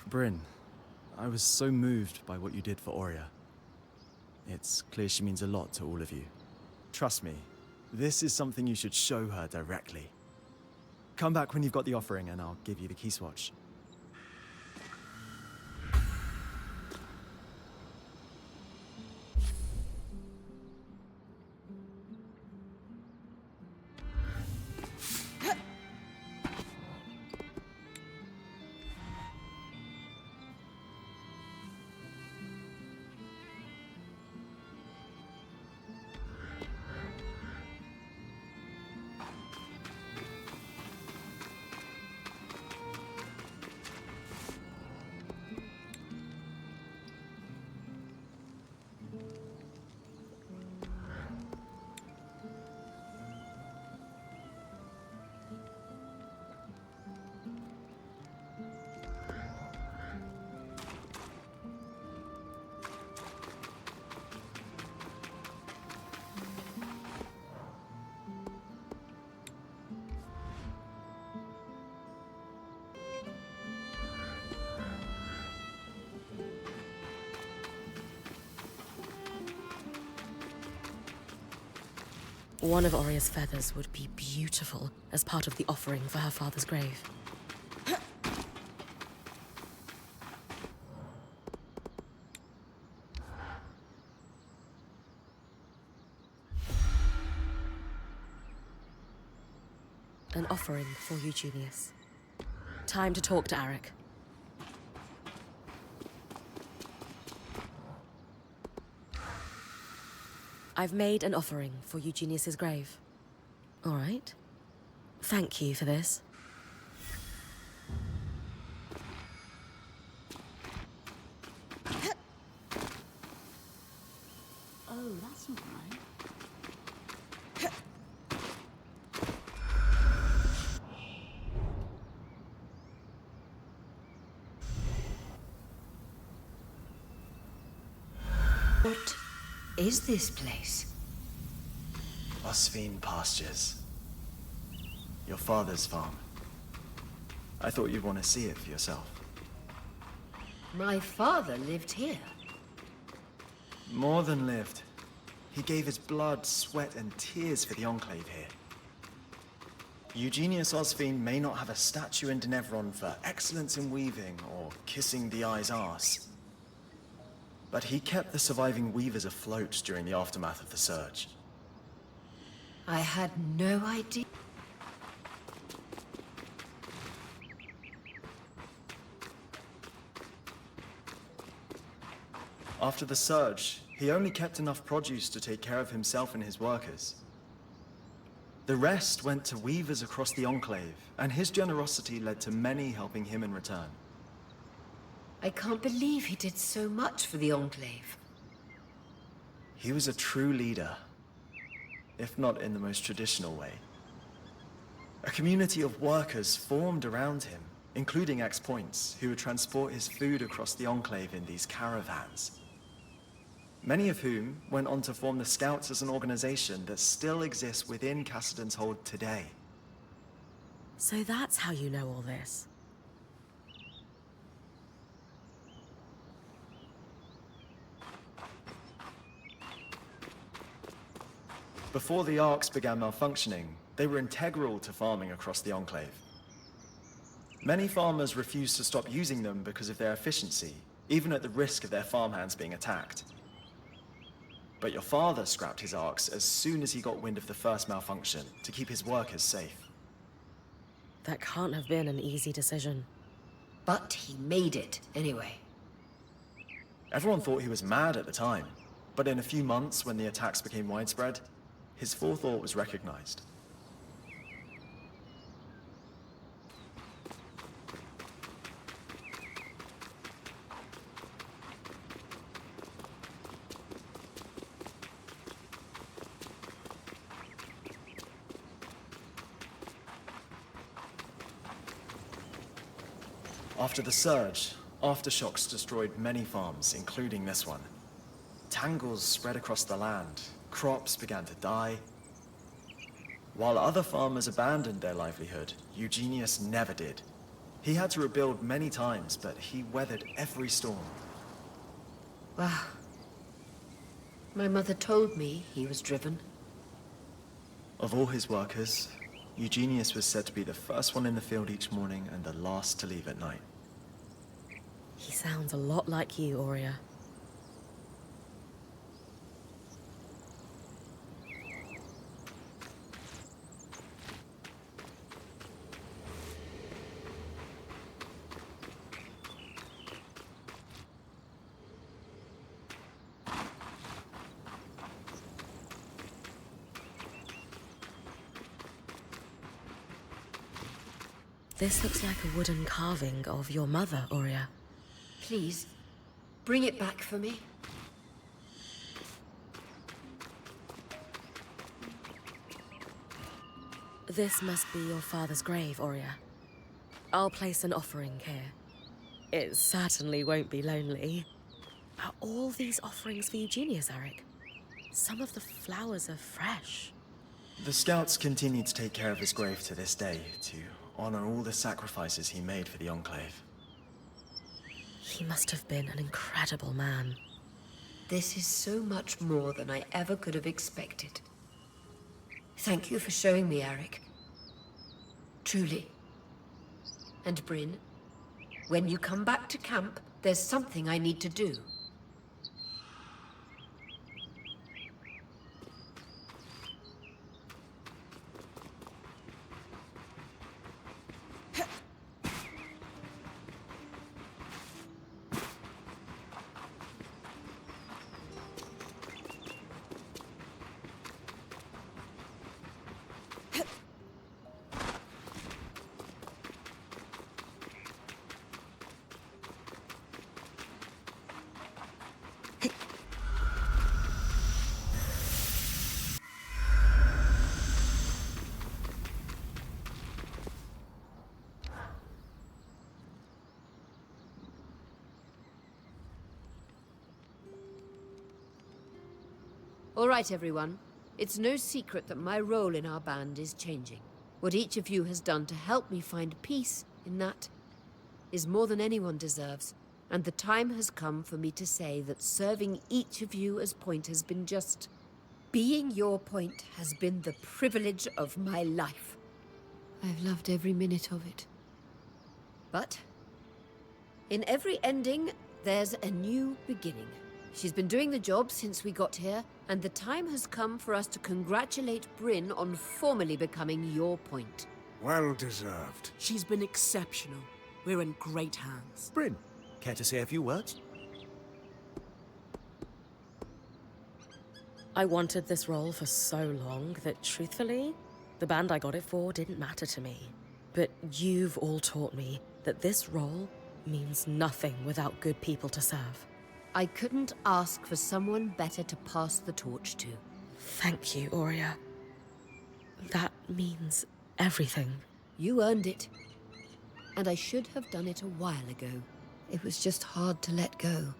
Bryn, I was so moved by what you did for Aurea. It's clear she means a lot to all of you. Trust me, this is something you should show her directly. Come back when you've got the offering and I'll give you the key swatch. One of Aurea's feathers would be beautiful as part of the offering for her father's grave. An offering for you, Junius. Time to talk to Arik. I've made an offering for Eugenius's grave. All right. Thank you for this. Oh, that's not right. What is this place? Osphine Pastures. Your father's farm. I thought you'd want to see it for yourself. My father lived here. More than lived. He gave his blood, sweat, and tears for the Enclave here. Eugenius Osphine may not have a statue in Denevron for excellence in weaving or kissing the eye's arse, but he kept the surviving weavers afloat during the aftermath of the Surge. I had no idea. After the Surge, he only kept enough produce to take care of himself and his workers. The rest went to weavers across the Enclave, and his generosity led to many helping him in return. I can't believe he did so much for the Enclave. He was a true leader, if not in the most traditional way. A community of workers formed around him, including ex-points, who would transport his food across the Enclave in these caravans. Many of whom went on to form the Scouts as an organization that still exists within Cassidon's Hold today. So that's how you know all this. Before the Arcs began malfunctioning, they were integral to farming across the Enclave. Many farmers refused to stop using them because of their efficiency, even at the risk of their farmhands being attacked. But your father scrapped his Arcs as soon as he got wind of the first malfunction to keep his workers safe. That can't have been an easy decision. But he made it, anyway. Everyone thought he was mad at the time, but in a few months when the attacks became widespread, his forethought was recognized. After the Surge, aftershocks destroyed many farms, including this one. Tangles spread across the land, crops began to die. While other farmers abandoned their livelihood, Eugenius never did. He had to rebuild many times, but he weathered every storm. Wow. My mother told me he was driven. Of all his workers, Eugenius was said to be the first one in the field each morning and the last to leave at night. He sounds a lot like you, Aurea. This looks like a wooden carving of your mother, Aurea. Please, bring it back for me. This must be your father's grave, Aurea. I'll place an offering here. It certainly won't be lonely. Are all these offerings for Eugenius, Eric? Some of the flowers are fresh. The scouts continue to take care of his grave to this day, to honor all the sacrifices he made for the Enclave. He must have been an incredible man. This is so much more than I ever could have expected. Thank you for showing me, Eric. Truly. And Bryn, when you come back to camp, there's something I need to do. All right, everyone. It's no secret that my role in our band is changing. What each of you has done to help me find peace in that is more than anyone deserves. And the time has come for me to say that serving each of you as point has been just... Being your point has been the privilege of my life. I've loved every minute of it. But in every ending, there's a new beginning. She's been doing the job since we got here, and the time has come for us to congratulate Bryn on formally becoming your point. Well deserved. She's been exceptional. We're in great hands. Bryn, care to say a few words? I wanted this role for so long that, truthfully, the band I got it for didn't matter to me. But you've all taught me that this role means nothing without good people to serve. I couldn't ask for someone better to pass the torch to. Thank you, Aurea. That means everything. You earned it. And I should have done it a while ago. It was just hard to let go.